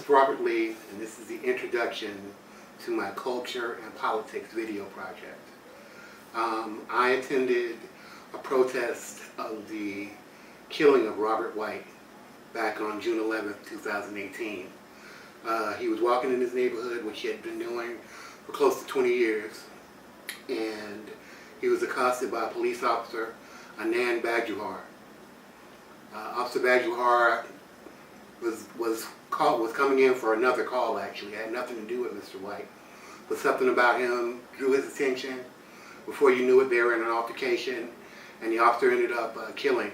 is Robert Lee, and this is the introduction to my Culture and Politics video project. I attended a protest of the killing of Robert White back on June 11th, 2018. He was walking in his neighborhood, which he had been doing for close to 20 years, and he was accosted by a police officer, Anand Bajwar. Officer Bajwar was coming in for another call, actually. It had nothing to do with Mr. White. But something about him drew his attention. Before you knew it, they were in an altercation, and the officer ended up killing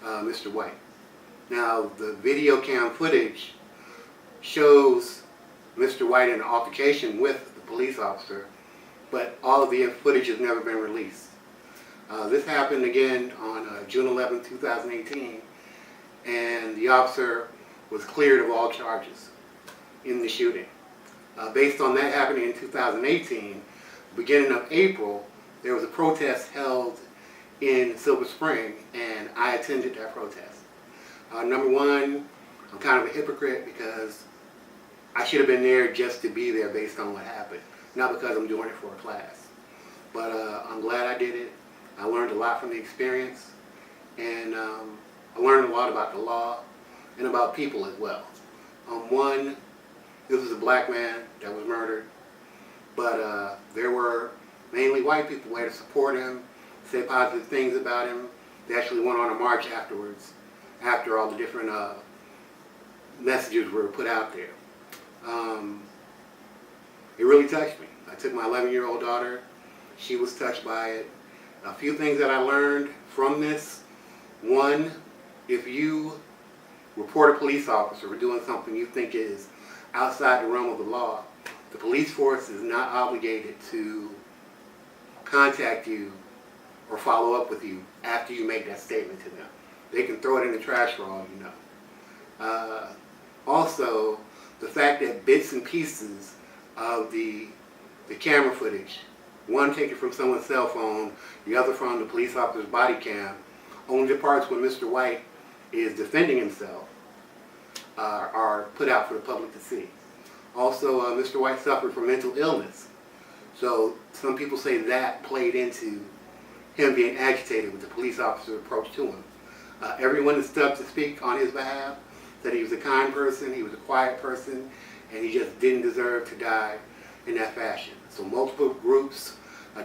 Mr. White. Now, the video cam footage shows Mr. White in an altercation with the police officer, but all of the footage has never been released. This happened again on June 11, 2018, and the officer was cleared of all charges in the shooting. Based on that happening in 2018, beginning of April, there was a protest held in Siver Springs, and I attended that protest. Number one, I'm kind of a hypocrite because I should have been there just to be there based on what happened, not because I'm doing it for a class. But I'm glad I did it. I learned a lot from the experience, and I learned a lot about the law and about people as well. One, this was a black man that was murdered, but there were mainly white people there to support him, say positive things about him. They actually went on a march afterwards, after all the different messages were put out there. It really touched me. I took my 11-year-old daughter. She was touched by it. A few things that I learned from this. One, if you report a police officer for doing something you think is outside the realm of the law, the police force is not obligated to contact you or follow up with you after you make that statement to them. They can throw it in the trash for all you know. Also, the fact that bits and pieces of the camera footage, one taken from someone's cell phone, the other from the police officer's body cam, only the parts when Mr. White is defending himself are put out for the public to see. Also, Mr. White suffered from mental illness. So some people say that played into him being agitated with the police officer's approach to him. Everyone that stood up to speak on his behalf said he was a kind person, he was a quiet person, and he just didn't deserve to die in that fashion. So multiple groups,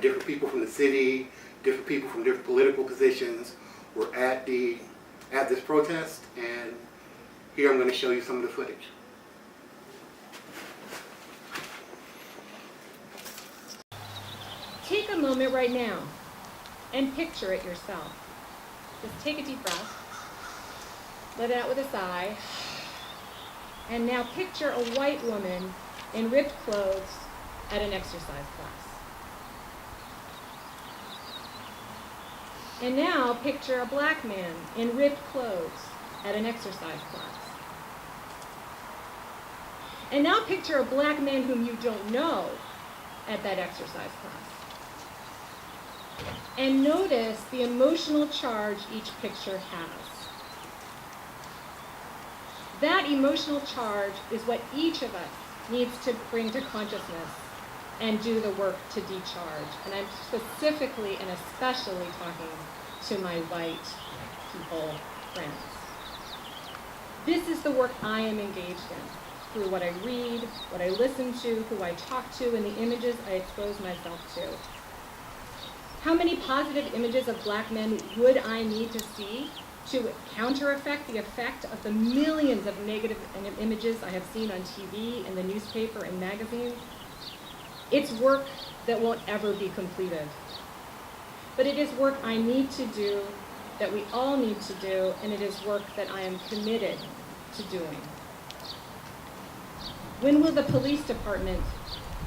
different people from the city, different people from different political positions were at this protest, and here I'm going to show you some of the footage. Take a moment right now and picture it yourself. Just take a deep breath. Let it out with a sigh. And now picture a white woman in ripped clothes at an exercise class. And now picture a black man in ripped clothes at an exercise class. And now picture a black man whom you don't know at that exercise class. And notice the emotional charge each picture has. That emotional charge is what each of us needs to bring to consciousness and do the work to decharge. And I'm specifically and especially talking to my white people friends. This is the work I am engaged in, through what I read, what I listen to, who I talk to, and the images I expose myself to. How many positive images of black men would I need to see to counter-effect the effect of the millions of negative images I have seen on TV, in the newspaper, and magazines? It's work that won't ever be completed. But it is work I need to do, that we all need to do, and it is work that I am committed to doing. When will the police department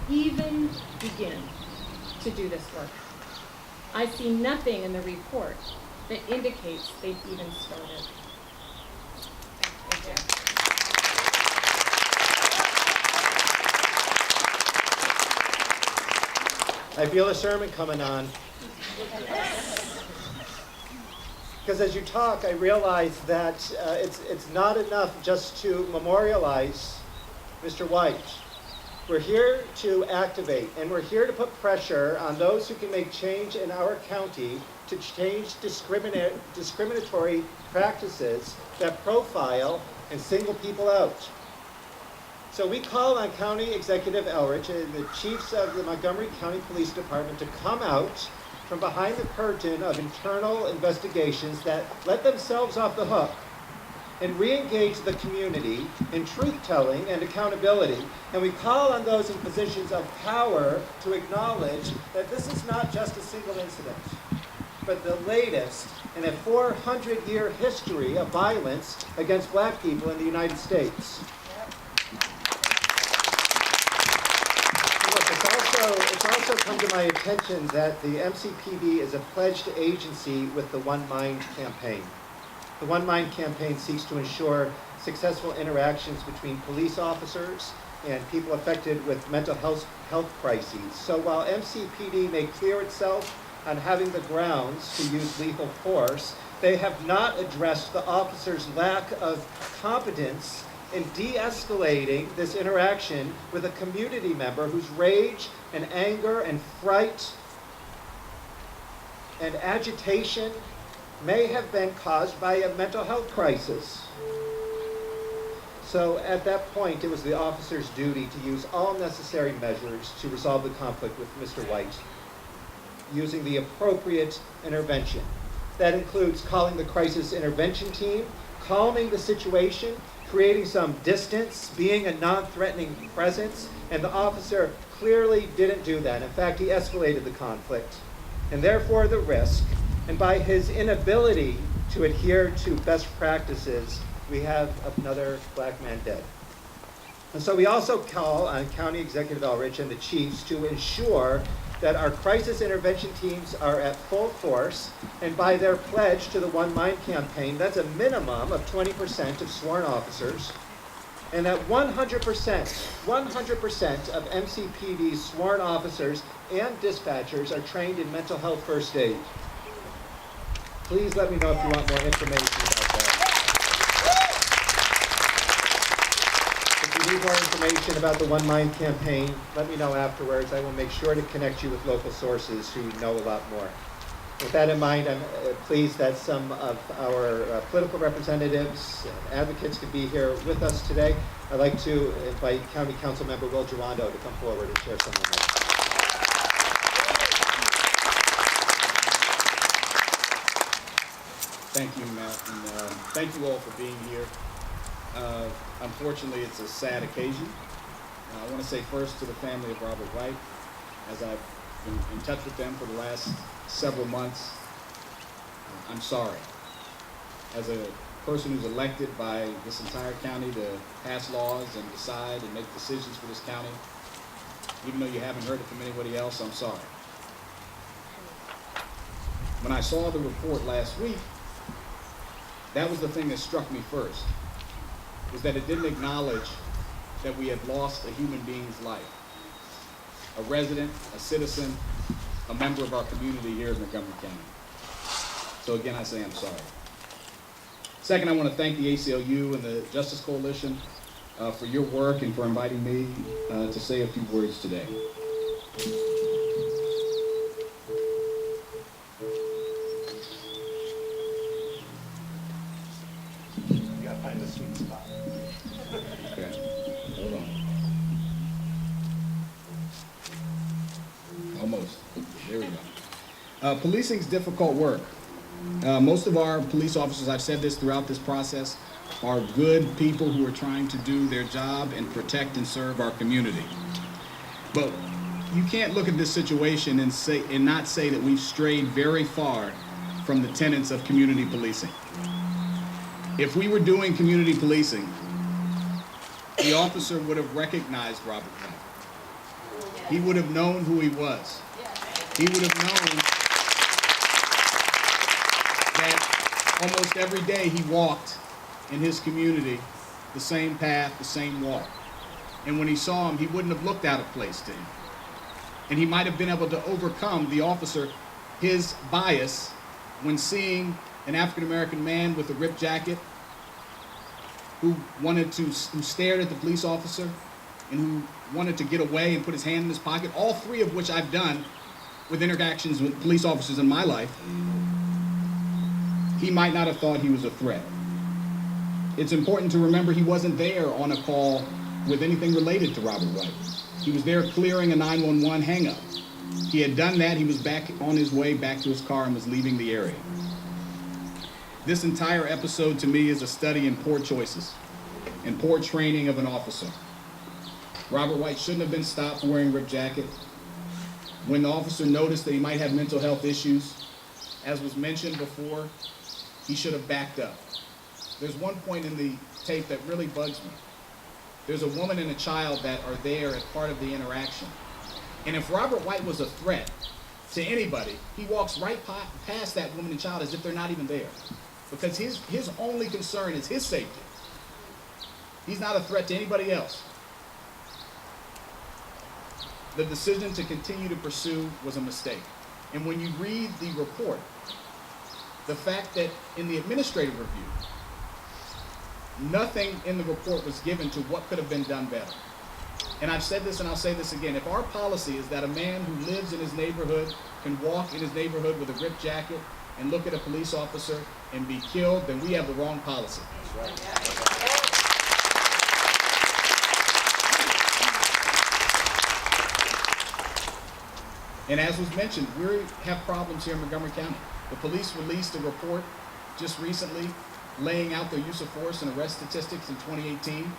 even begin to do this work? I see nothing in the report that indicates they've even started. Thank you. I feel a sermon coming on. Because as you talk, I realize that it's not enough just to memorialize Mr. White. We're here to activate, and we're here to put pressure on those who can make change in our county to change discriminatory practices that profile and single people out. So we call on County Executive Elrich and the chiefs of the Montgomery County Police Department to come out from behind the curtain of internal investigations that let themselves off the hook and re-engage the community in truth-telling and accountability. And we call on those in positions of power to acknowledge that this is not just a single incident, but the latest in a 400-year history of violence against black people in the United States. Look, it's also come to my attention that the MCPD is a pledged agency with the One Mind campaign. The One Mind campaign seeks to ensure successful interactions between police officers and people affected with mental health crises. So while MCPD may clear itself on having the grounds to use lethal force, they have not addressed the officers' lack of competence in de-escalating this interaction with a community member whose rage and anger and fright and agitation may have been caused by a mental health crisis. So at that point, it was the officer's duty to use all necessary measures to resolve the conflict with Mr. White, using the appropriate intervention. That includes calling the crisis intervention team, calming the situation, creating some distance, being a non-threatening presence, and the officer clearly didn't do that. In fact, he escalated the conflict, and therefore the risk. And by his inability to adhere to best practices, we have another black man dead. And so we also call on County Executive Elrich and the chiefs to ensure that our crisis intervention teams are at full force, and by their pledge to the One Mind campaign, that's a minimum of 20% of sworn officers, and that 100% of MCPD's sworn officers and dispatchers are trained in mental health first aid. Please let me know if you want more information about that. If you need more information about the One Mind campaign, let me know afterwards. I will make sure to connect you with local sources who know a lot more. With that in mind, I'm pleased that some of our political representatives and advocates could be here with us today. I'd like to invite County Council Member Will Gerando to come forward and share some of that. Thank you, Matt, and thank you all for being here. Unfortunately, it's a sad occasion. I want to say first to the family of Robert White, as I've been in touch with them for the last several months, I'm sorry. As a person who's elected by this entire county to pass laws and decide and make decisions for this county, even though you haven't heard it from anybody else, I'm sorry. When I saw the report last week, that was the thing that struck me first, was that it didn't acknowledge that we had lost a human being's life, a resident, a citizen, a member of our community here in Montgomery County. So again, I say I'm sorry. Second, I want to thank the ACLU and the Justice Coalition for your work and for inviting me to say a few words today. Find the sweet spot. Okay, hold on. Almost. There we go. Policing's difficult work. Most of our police officers, I've said this throughout this process, are good people who are trying to do their job and protect and serve our community. But you can't look at this situation and not say that we've strayed very far from the tenets of community policing. If we were doing community policing, the officer would have recognized Robert White. He would have known who he was. He would have known that almost every day he walked in his community the same path, the same walk. And when he saw him, he wouldn't have looked out of place to him. And he might have been able to overcome, the officer, his bias when seeing an African-American man with a ripped jacket who stared at the police officer and who wanted to get away and put his hand in his pocket, all three of which I've done with interactions with police officers in my life, he might not have thought he was a threat. It's important to remember he wasn't there on a call with anything related to Robert White. He was there clearing a 911 hang-up. He had done that, he was back on his way back to his car and was leaving the area. This entire episode to me is a study in poor choices and poor training of an officer. Robert White shouldn't have been stopped for wearing a ripped jacket. When the officer noticed that he might have mental health issues, as was mentioned before, he should have backed up. There's one point in the tape that really bugs me. There's a woman and a child that are there as part of the interaction. And if Robert White was a threat to anybody, he walks right past that woman and child as if they're not even there. Because his only concern is his safety. He's not a threat to anybody else. The decision to continue to pursue was a mistake. And when you read the report, the fact that in the administrative review, nothing in the report was given to what could have been done better. And I've said this and I'll say this again. If our policy is that a man who lives in his neighborhood can walk in his neighborhood with a ripped jacket and look at a police officer and be killed, then we have the wrong policy. That's right. And as was mentioned, we have problems here in Montgomery County. The police released a report just recently laying out their use of force and arrest statistics in 2018.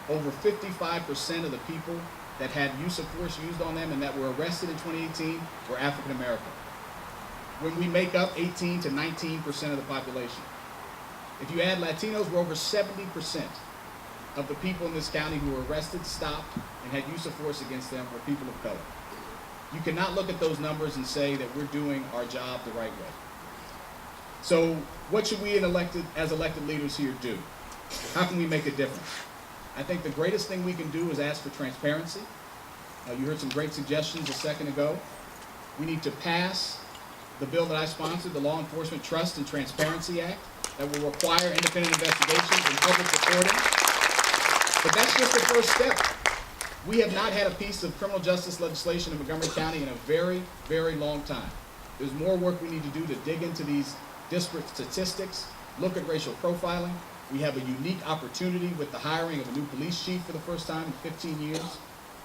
Over 55% of the people that had use of force used on them and that were arrested in 2018 were African American. When we make up 18 to 19% of the population. If you add Latinos, we're over 70% of the people in this county who were arrested, stopped, and had use of force against them were people of color. You cannot look at those numbers and say that we're doing our job the right way. So what should we as elected leaders here do? How can we make a difference? I think the greatest thing we can do is ask for transparency. You heard some great suggestions a second ago. We need to pass the bill that I sponsored, the Law Enforcement Trust and Transparency Act, that will require independent investigations and public reporting. But that's just the first step. We have not had a piece of criminal justice legislation in Montgomery County in a very, very long time. There's more work we need to do to dig into these disparate statistics, look at racial profiling. We have a unique opportunity with the hiring of a new police chief for the first time in 15 years.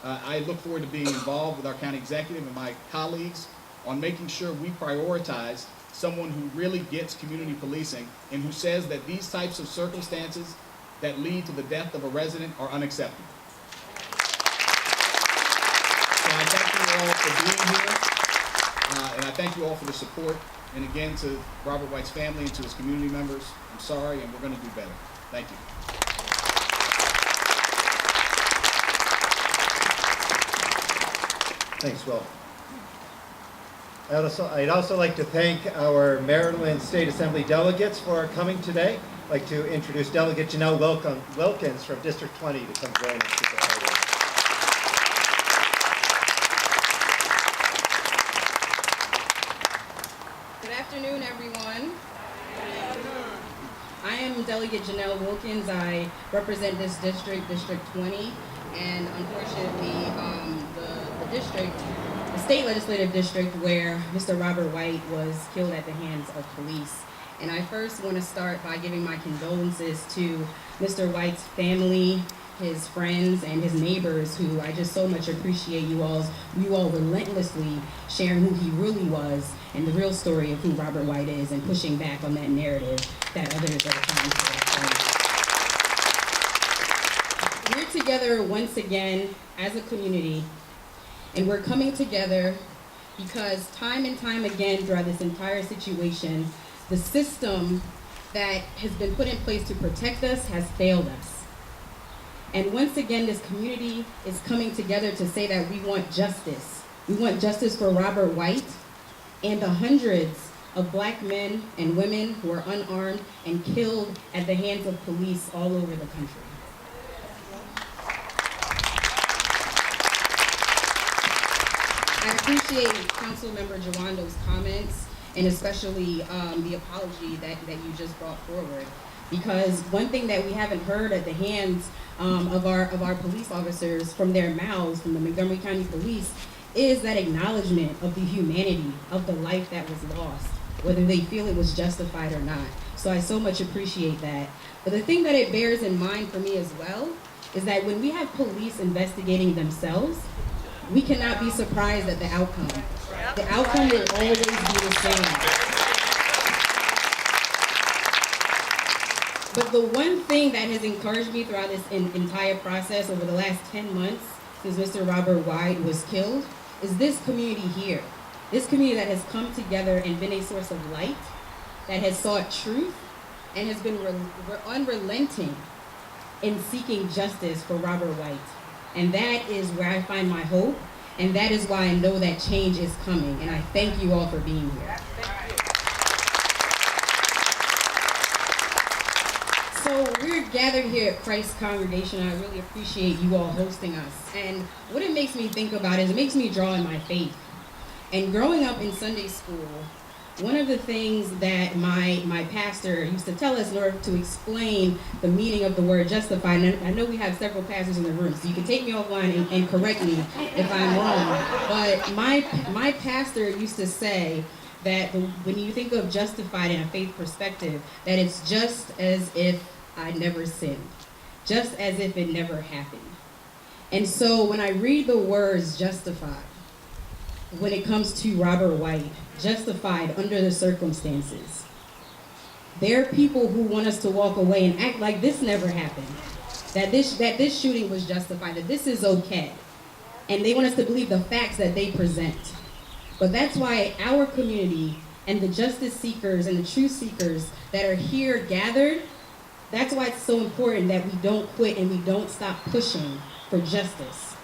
I look forward to being involved with our county executive and my colleagues on making sure we prioritize someone who really gets community policing and who says that these types of circumstances that lead to the death of a resident are unacceptable. So I thank you all for being here, and I thank you all for the support. And again, to Robert White's family and to his community members, I'm sorry, and we're going to do better. Thank you. Thanks, Will. I'd also like to thank our Maryland State Assembly delegates for coming today. I'd like to introduce Delegate Janelle Wilkins from District 20 to come join us. Good afternoon, everyone. I am Delegate Janelle Wilkins. I represent this district, District 20, and unfortunately, the state legislative district where Mr. Robert White was killed at the hands of police. And I first want to start by giving my condolences to Mr. White's family, his friends, and his neighbors, who I just so much appreciate you all relentlessly sharing who he really was and the real story of who Robert White is and pushing back on that narrative that others are trying to explain. We're together once again as a community, and we're coming together because time and time again throughout this entire situation, the system that has been put in place to protect us has failed us. And once again, this community is coming together to say that we want justice. We want justice for Robert White and the hundreds of black men and women who are unarmed and killed at the hands of police all over the country. I appreciate Councilmember Jawando's comments and especially the apology that you just brought forward. Because one thing that we haven't heard at the hands of our police officers from their mouths, from the Montgomery County Police, is that acknowledgement of the humanity of the life that was lost, whether they feel it was justified or not. So I so much appreciate that. But the thing that it bears in mind for me as well is that when we have police investigating themselves, we cannot be surprised at the outcome. The outcome will always be the same. But the one thing that has encouraged me throughout this entire process over the last 10 months since Mr. Robert White was killed is this community here. This community that has come together and been a source of light, that has sought truth, and has been unrelenting in seeking justice for Robert White. And that is where I find my hope, and that is why I know that change is coming. And I thank you all for being here. So we're gathered here at Christ Congregational. I really appreciate you all hosting us. And what it makes me think about is it makes me draw in my faith. And growing up in Sunday school, one of the things that my pastor used to tell us in order to explain the meaning of the word justified, and I know we have several pastors in the room, so you can take me offline and correct me if I'm wrong, but my pastor used to say that when you think of justified in a faith perspective, that it's just as if I never sinned, just as if it never happened. And so when I read the words justified, when it comes to Robert White, justified under the circumstances, there are people who want us to walk away and act like this never happened, that this shooting was justified, that this is okay, and they want us to believe the facts that they present. But that's why our community and the justice seekers and the truth seekers that are here gathered, that's why it's so important that we don't quit and we don't stop pushing for justice.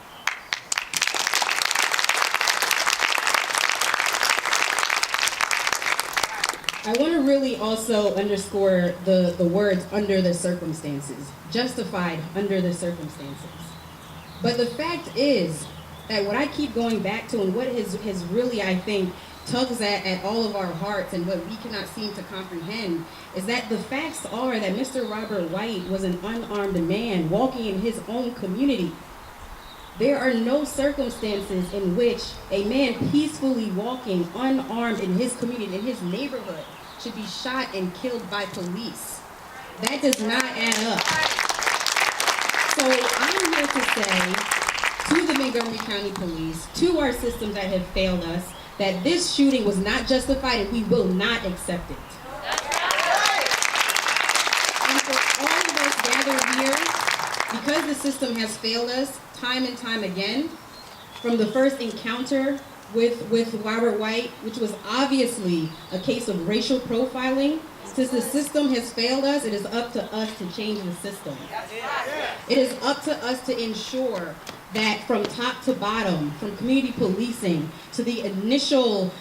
I want to really also underscore the words under the circumstances, justified under the circumstances. But the fact is that what I keep going back to and what has really, I think, tugs at all of our hearts and what we cannot seem to comprehend is that the facts are that Mr. Robert White was an unarmed man walking in his own community. There are no circumstances in which a man peacefully walking unarmed in his community, in his neighborhood, should be shot and killed by police. That does not add up. So I'm here to say to the Montgomery County Police, to our systems that have failed us, that this shooting was not justified and we will not accept it. And for all of us gathered here, because the system has failed us time and time again, from the first encounter with Robert White, which was obviously a case of racial profiling, since the system has failed us, it is up to us to change the system. It is up to us to ensure that from top to bottom, from community policing to the initial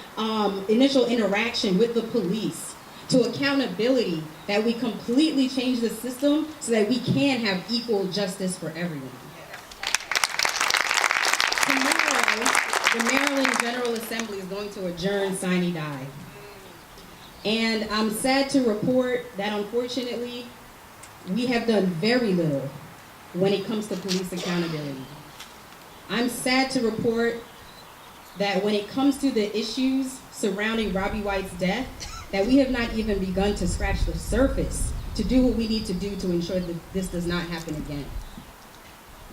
interaction with the police, to accountability, that we completely change the system so that we can have equal justice for everyone. Tomorrow, the Maryland General Assembly is going to adjourn sine die. And I'm sad to report that unfortunately, we have done very little when it comes to police accountability. I'm sad to report that when it comes to the issues surrounding Robbie White's death, that we have not even begun to scratch the surface to do what we need to do to ensure that this does not happen again.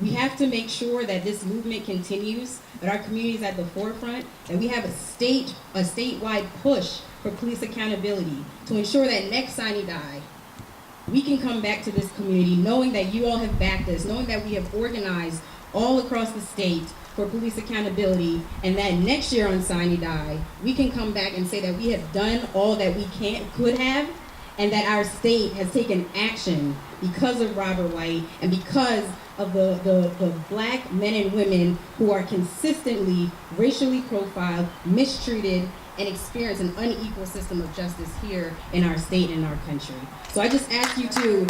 We have to make sure that this movement continues, that our community is at the forefront, that we have a statewide push for police accountability to ensure that next sine die, we can come back to this community knowing that you all have backed us, knowing that we have organized all across the state for police accountability, and that next year on sine die, we can come back and say that we have done all that we could have, and that our state has taken action because of Robert White and because of the black men and women who are consistently racially profiled, mistreated, and experience an unequal system of justice here in our state and our country. So I just ask you to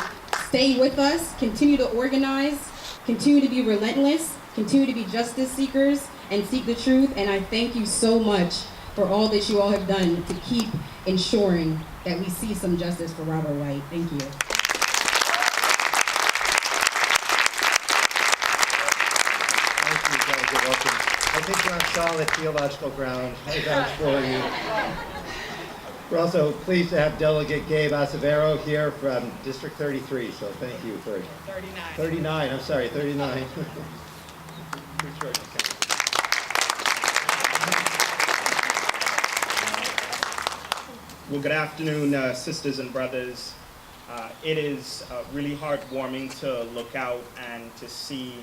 stay with us, continue to organize, continue to be relentless, continue to be justice seekers, and seek the truth. And I thank you so much for all that you all have done to keep ensuring that we see some justice for Robert White. Thank you. You're welcome. I think you're on solid theological ground. I vouch for you. We're also pleased to have Delegate Gabe Acevero here from District 33, so thank you for 39. I'm sorry, 39. Well, good afternoon, sisters and brothers. It is really heartwarming to look out and to see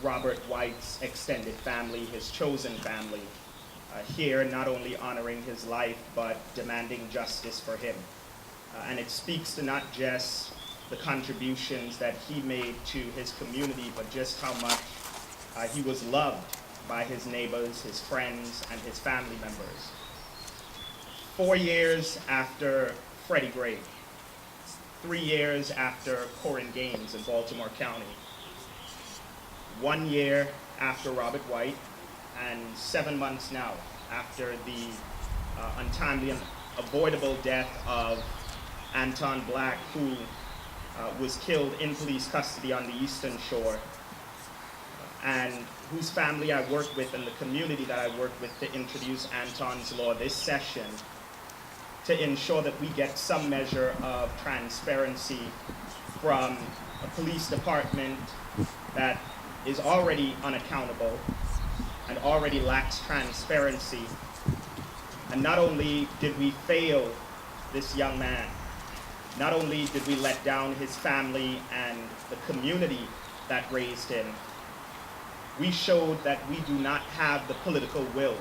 Robert White's extended family, his chosen family, here not only honoring his life, but demanding justice for him. And it speaks to not just the contributions that he made to his community, but just how much he was loved by his neighbors, his friends, and his family members. 4 years after Freddie Gray, 3 years after Corin Gaines in Baltimore County, 1 year after Robert White, and 7 months now after the untimely and avoidable death of Anton Black, who was killed in police custody on the Eastern Shore, and whose family I worked with and the community that I worked with to introduce Anton's Law this session, to ensure that we get some measure of transparency from a police department that is already unaccountable and already lacks transparency. And not only did we fail this young man, not only did we let down his family and the community that raised him, we showed that we do not have the political will,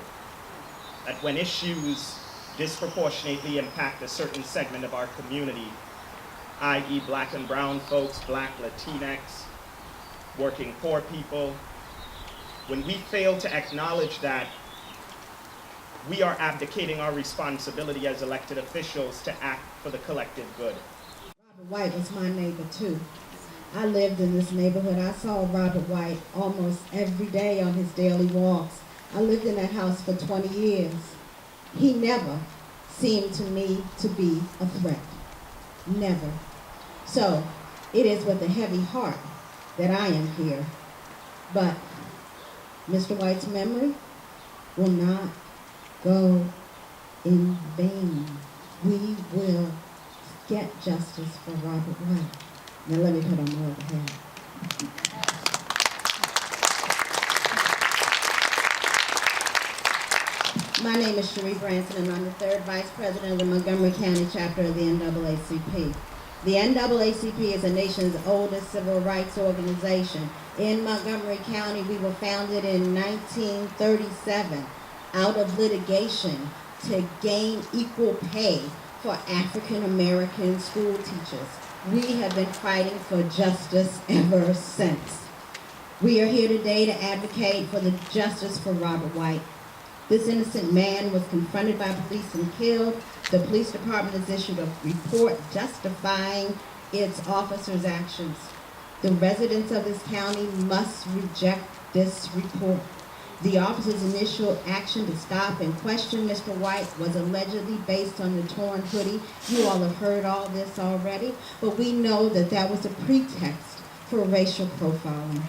that when issues disproportionately impact a certain segment of our community, i.e. black and brown folks, black, Latinx, working poor people, when we fail to acknowledge that, we are abdicating our responsibility as elected officials to act for the collective good. Robert White was my neighbor too. I lived in this neighborhood. I saw Robert White almost every day on his daily walks. I lived in that house for 20 years. He never seemed to me to be a threat. Never. So it is with a heavy heart that I am here. But Mr. White's memory will not go in vain. We will get justice for Robert White. Now let me put on my other hat. My name is Cherie Branson, and I'm the third Vice President of the Montgomery County chapter of the NAACP. The NAACP is the nation's oldest civil rights organization. In Montgomery County, we were founded in 1937 out of litigation to gain equal pay for African American school teachers. We have been fighting for justice ever since. We are here today to advocate for the justice for Robert White. This innocent man was confronted by police and killed. The police department has issued a report justifying its officers' actions. The residents of this county must reject this report. The officers' initial action to stop and question Mr. White was allegedly based on the torn hoodie. You all have heard all this already, but we know that that was a pretext for racial profiling.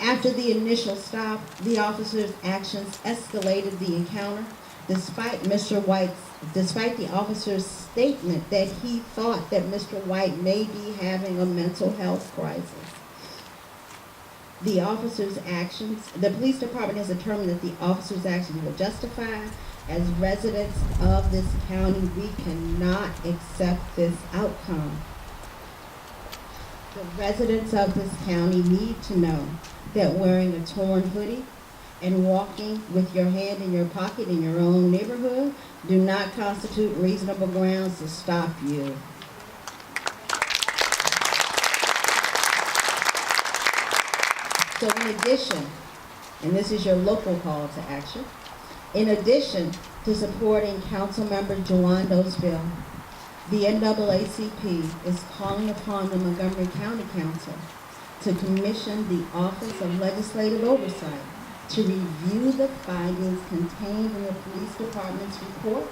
After the initial stop, the officers' actions escalated the encounter, despite the officer's statement that he thought that Mr. White may be having a mental health crisis. The police department has determined that the officers' actions were justified. As residents of this county, we cannot accept this outcome. The residents of this county need to know that wearing a torn hoodie and walking with your hand in your pocket in your own neighborhood do not constitute reasonable grounds to stop you. So in addition, and this is your local call to action, in addition to supporting Councilmember Jawando's bill, the NAACP is calling upon the Montgomery County Council to commission the Office of Legislative Oversight to review the findings contained in the police department's report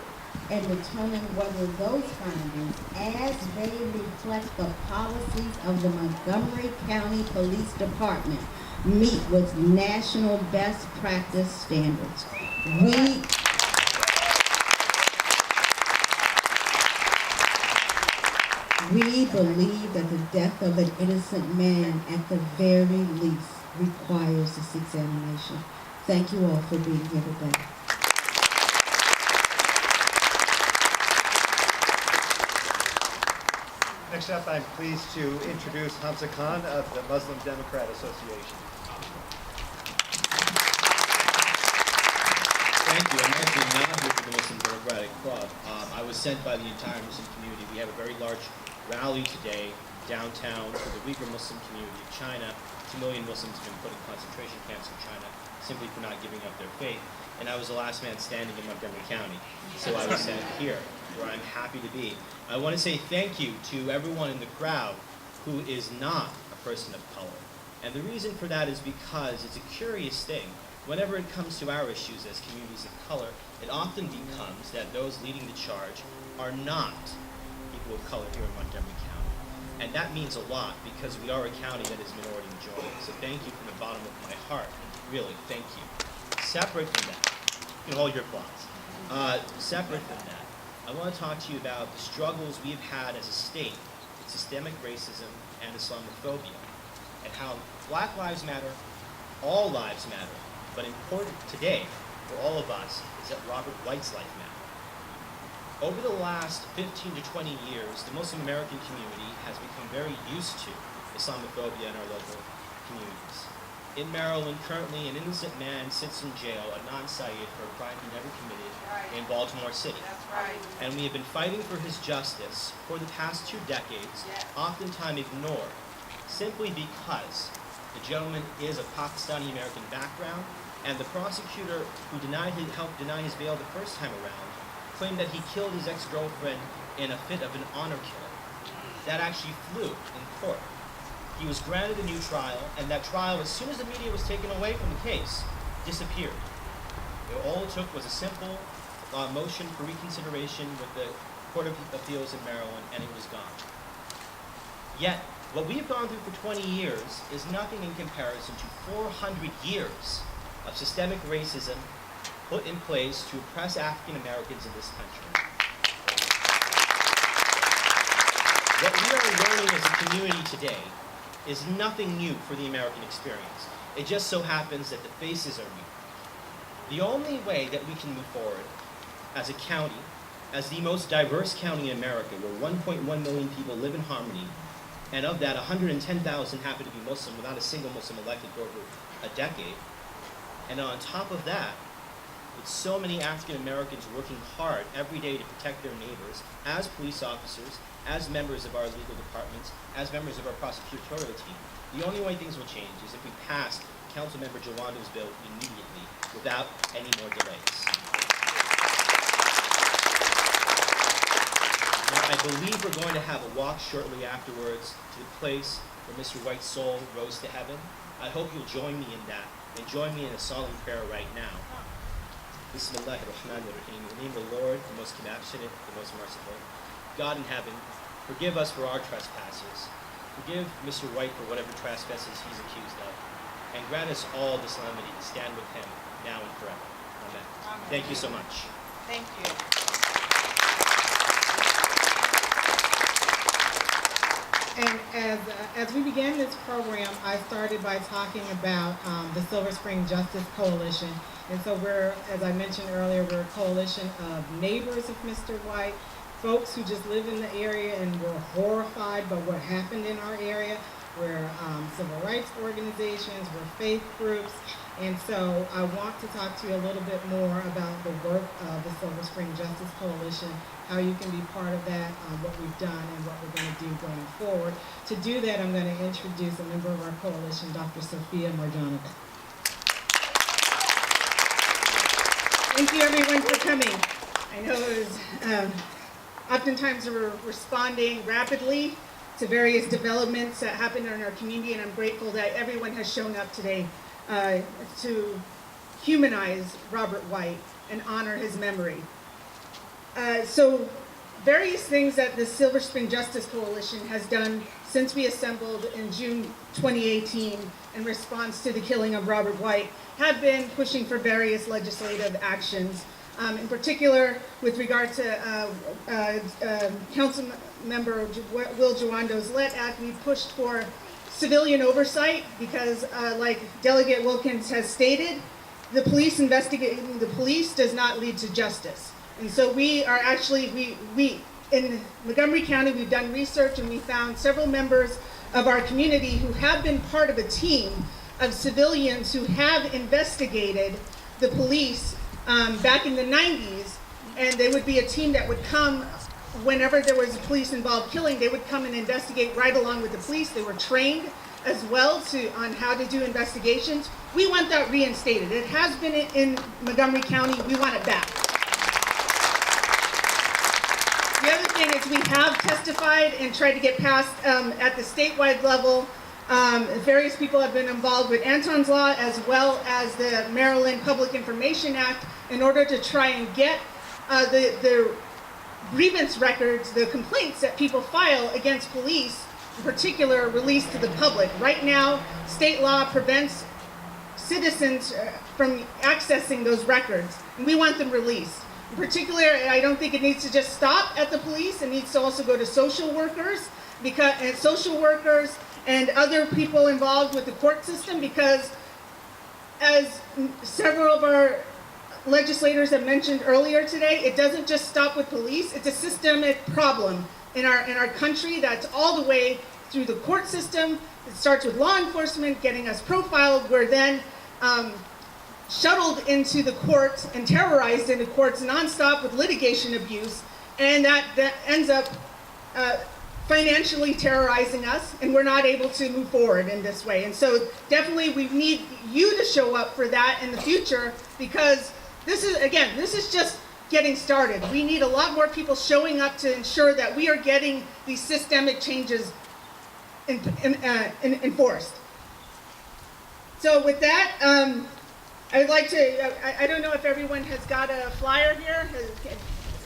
and determine whether those findings, as they reflect the policies of the Montgomery County Police Department, meet with national best practice standards. We believe that the death of an innocent man, at the very least, requires this examination. Thank you all for being here today. Next up, I'm pleased to introduce Hamza Khan of the Muslim Democrat Association. Thank you. I'm actually not here for the Muslim Democratic Club. I was sent by the entire Muslim community. We have a very large rally today downtown for the Uyghur Muslim community of China. 2 million Muslims have been put in concentration camps in China simply for not giving up their faith. And I was the last man standing in Montgomery County. So I was sent here, where I'm happy to be. I want to say thank you to everyone in the crowd who is not a person of color. And the reason for that is because it's a curious thing. Whenever it comes to our issues as communities of color, it often becomes that those leading the charge are not people of color here in Montgomery County. And that means a lot because we are a county that is minority majority. So thank you from the bottom of my heart. Really, thank you. Separate from that, you can hold your applause. Separate from that, I want to talk to you about the struggles we've had as a state with systemic racism and Islamophobia, and how Black Lives Matter, all lives matter, but important today for all of us is that Robert White's life mattered. Over the last 15 to 20 years, the Muslim American community has become very used to Islamophobia in our local communities. In Maryland, currently, an innocent man sits in jail, a non-Sayyid, for a crime he never committed in Baltimore City. And we have been fighting for his justice for the past 2 decades, oftentimes ignored, simply because the gentleman is of Pakistani-American background, and the prosecutor who helped deny his bail the first time around claimed that he killed his ex-girlfriend in a fit of an honor killer. That actually flew in court. He was granted a new trial, and that trial, as soon as the media was taken away from the case, disappeared. All it took was a simple motion for reconsideration with the Court of Appeals in Maryland, and it was gone. Yet, what we've gone through for 20 years is nothing in comparison to 400 years of systemic racism put in place to oppress African Americans in this country. What we are learning as a community today is nothing new for the American experience. It just so happens that the faces are new. The only way that we can move forward as a county, as the most diverse county in America, where 1.1 million people live in harmony, and of that, 110,000 happen to be Muslim without a single Muslim elected for over a decade. And on top of that, with so many African Americans working hard every day to protect their neighbors, as police officers, as members of our legal departments, as members of our prosecutorial team, the only way things will change is if we pass Councilmember Jawando's bill immediately, without any more delays. Now, I believe we're going to have a walk shortly afterwards to the place where Mr. White's soul rose to heaven. I hope you'll join me in that, and join me in a solemn prayer right now. Bismillahirrahmanirrahim. In the name of the Lord, the most compassionate, the most merciful. God in heaven, forgive us for our trespasses. Forgive Mr. White for whatever trespasses he's accused of. And grant us all the solemnity to stand with him now and forever. Amen. Thank you so much. Thank you. And as we began this program, I started by talking about the Siver Springs Justice Coalition. And so we're, as I mentioned earlier, we're a coalition of neighbors of Mr. White, folks who just live in the area and were horrified by what happened in our area. We're civil rights organizations, we're faith groups. And so I want to talk to you a little bit more about the work of the Siver Springs Justice Coalition, how you can be part of that, what we've done, and what we're going to do going forward. To do that, I'm going to introduce a member of our coalition, Dr. Sophia Marjanovic. Thank you, everyone, for coming. I know it was, oftentimes we're responding rapidly to various developments that happen in our community, and I'm grateful that everyone has shown up today to humanize Robert White and honor his memory. So various things that the Siver Springs Justice Coalition has done since we assembled in June 2018 in response to the killing of Robert White have been pushing for various legislative actions. In particular, with regard to Council Member Will Joando's LET Act, we pushed for civilian oversight because, like Delegate Wilkins has stated, the police investigating the police does not lead to justice. And so we are actually, we in Montgomery County, we've done research and we found several members of our community who have been part of a team of civilians who have investigated the police back in the 90s, and they would be a team that would come whenever there was a police involved killing. They would come and investigate right along with the police. They were trained as well on how to do investigations. We want that reinstated. It has been in Montgomery County. We want it back. The other thing is we have testified and tried to get passed at the statewide level. Various people have been involved with Anton's Law as well as the Maryland Public Information Act in order to try and get the grievance records, the complaints that people file against police, in particular, released to the public. Right now, state law prevents citizens from accessing those records, and we want them released. In particular, I don't think it needs to just stop at the police. It needs to also go to social workers, and other people involved with the court system, because as several of our legislators have mentioned earlier today, it doesn't just stop with police. It's a systemic problem in our country that's all the way through the court system. It starts with law enforcement getting us profiled. We're then shuttled into the courts and terrorized in the courts nonstop with litigation abuse, and that ends up financially terrorizing us, and we're not able to move forward in this way. And so definitely we need you to show up for that in the future, because this is just getting started. We need a lot more people showing up to ensure that we are getting these systemic changes enforced. So with that, I would like to, I don't know if everyone has got a flyer here. Has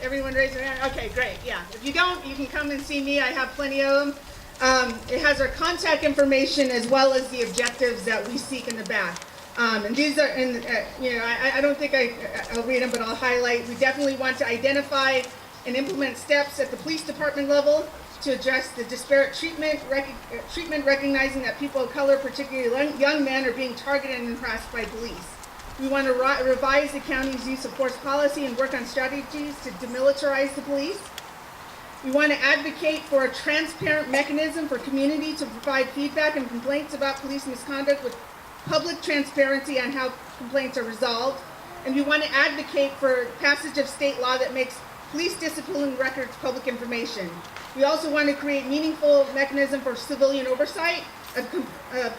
everyone raise their hand? Okay, great, yeah. If you don't, you can come and see me. I have plenty of them. It has our contact information as well as the objectives that we seek in the back. And these are, I don't think I'll read them, but I'll highlight. We definitely want to identify and implement steps at the police department level to address the disparate treatment, recognizing that people of color, particularly young men, are being targeted and harassed by police. We want to revise the county's use of force policy and work on strategies to demilitarize the police. We want to advocate for a transparent mechanism for community to provide feedback and complaints about police misconduct with public transparency on how complaints are resolved. And we want to advocate for passage of state law that makes police discipline records public information. We also want to create meaningful mechanism for civilian oversight of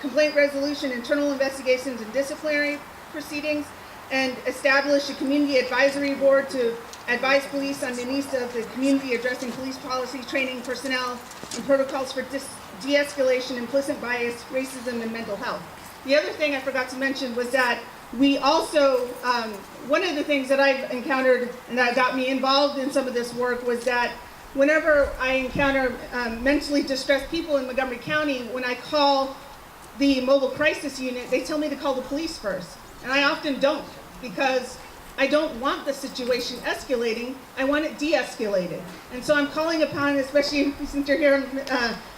complaint resolution, internal investigations, and disciplinary proceedings, and establish a community advisory board to advise police on the needs of the community addressing police policy, training personnel, and protocols for de-escalation, implicit bias, racism, and mental health. The other thing I forgot to mention was that we also, one of the things that I've encountered and that got me involved in some of this work was that whenever I encounter mentally distressed people in Montgomery County, when I call the mobile crisis unit, they tell me to call the police first. And I often don't, because I don't want the situation escalating. I want it de-escalated. And so I'm calling upon, especially since you're here,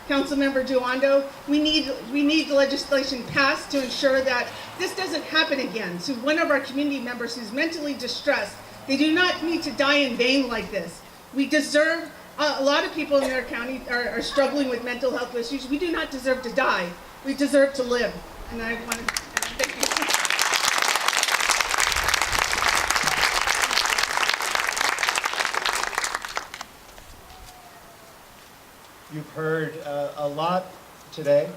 Councilmember Joando, we need legislation passed to ensure that this doesn't happen again. So one of our community members who's mentally distressed, they do not need to die in vain like this. We deserve, a lot of people in our county are struggling with mental health issues. We do not deserve to die. We deserve to live. And I want to thank you. You've heard a lot today,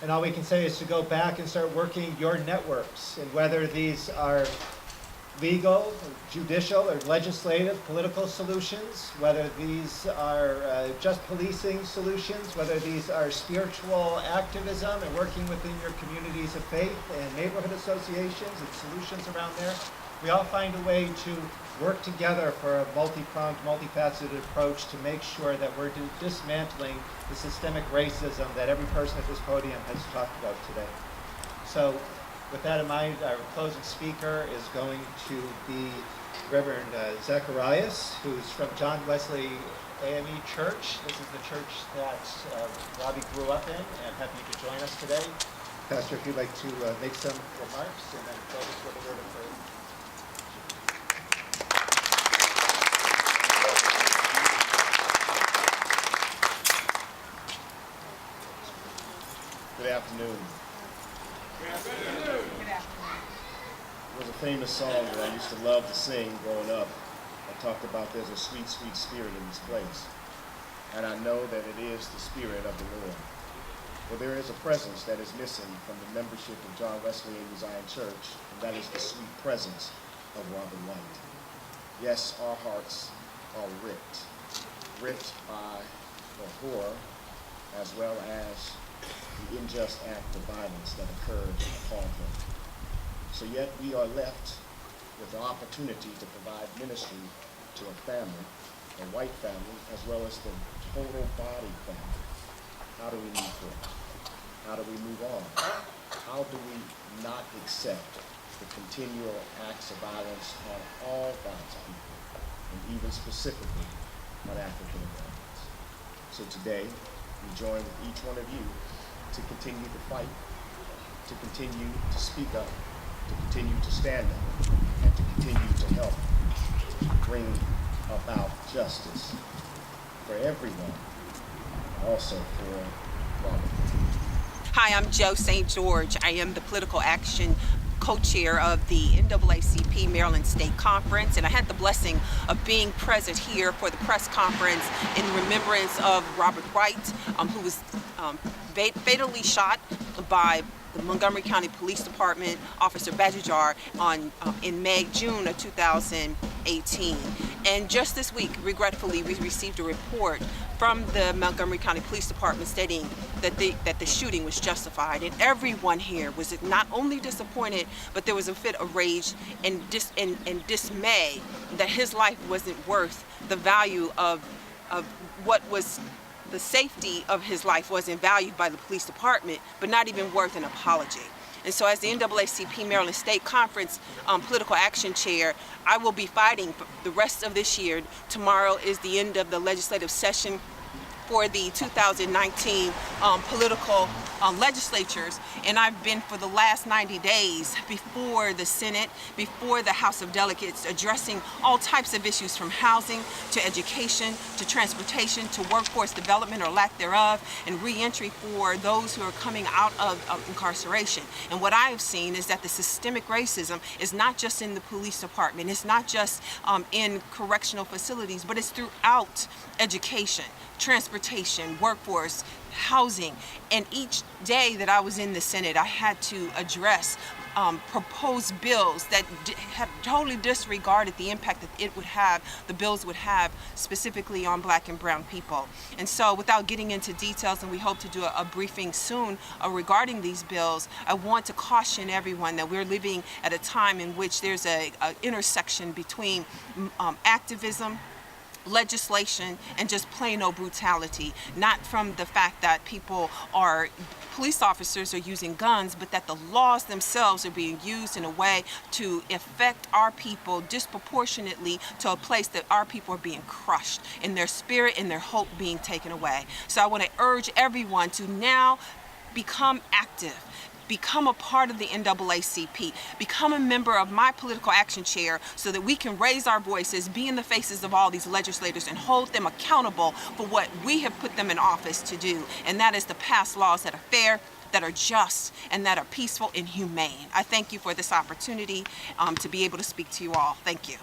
and all we can say is to go back and start working your networks, and whether these are legal, or judicial, or legislative, political solutions, whether these are just policing solutions, whether these are spiritual activism and working within your communities of faith and neighborhood associations and solutions around there, we all find a way to work together for a multi-pronged, multifaceted approach to make sure that we're dismantling the systemic racism that every person at this podium has talked about today. So with that in mind, our closing speaker is going to be Reverend Zacharias, who's from John Wesley AME Church. This is the church that Robbie grew up in, and happy you could join us today. Pastor, if you'd like to make some remarks and then close us with a word of prayer. Good afternoon. There was a famous song that I used to love to sing growing up. I talked about there's a sweet, sweet spirit in this place. And I know that it is the Spirit of the Lord. For there is a presence that is missing from the membership of John Wesley AME Zion Church, and that is the sweet presence of Robert White. Yes, our hearts are ripped by the horror as well as the unjust act of violence that occurred upon him. So yet we are left with the opportunity to provide ministry to a family, a white family, as well as the total body family. How do we move forward? How do we move on? How do we not accept the continual acts of violence on all God's people, and even specifically on African Americans? So today, we join with each one of you to continue to fight, to continue to speak up, to continue to stand up, and to continue to help bring about justice for everyone, also for Robert. Hi, I'm Joe St. George. I am the Political Action co-chair of the NAACP Maryland State Conference, and I had the blessing of being present here for the press conference in remembrance of Robert White, who was fatally shot by the Montgomery County Police Department Officer Bajajar in June of 2018. And just this week, regretfully, we received a report from the Montgomery County Police Department stating that the shooting was justified. And everyone here was not only disappointed, but there was a fit of rage and dismay that his life wasn't worth the value of what was the safety of his life wasn't valued by the police department, but not even worth an apology. And so as the NAACP Maryland State Conference Political Action Chair, I will be fighting for the rest of this year. Tomorrow is the end of the legislative session for the 2019 political legislatures, and I've been for the last 90 days before the Senate, before the House of Delegates, addressing all types of issues from housing to education to transportation to workforce development or lack thereof, and reentry for those who are coming out of incarceration. And what I have seen is that the systemic racism is not just in the police department, it's not just in correctional facilities, but it's throughout education, transportation, workforce, housing. And each day that I was in the Senate, I had to address proposed bills that have totally disregarded the impact that the bills would have specifically on Black and brown people. And so without getting into details, and we hope to do a briefing soon regarding these bills, I want to caution everyone that we're living at a time in which there's an intersection between activism, legislation, and just plain old brutality, not from the fact that police officers are using guns, but that the laws themselves are being used in a way to affect our people disproportionately to a place that our people are being crushed in their spirit and their hope being taken away. So I want to urge everyone to now become active. Become a part of the NAACP. Become a member of my political action chair so that we can raise our voices, be in the faces of all these legislators, and hold them accountable for what we have put them in office to do. And that is to pass laws that are fair, that are just, and that are peaceful and humane. I thank you for this opportunity to be able to speak to you all. Thank you.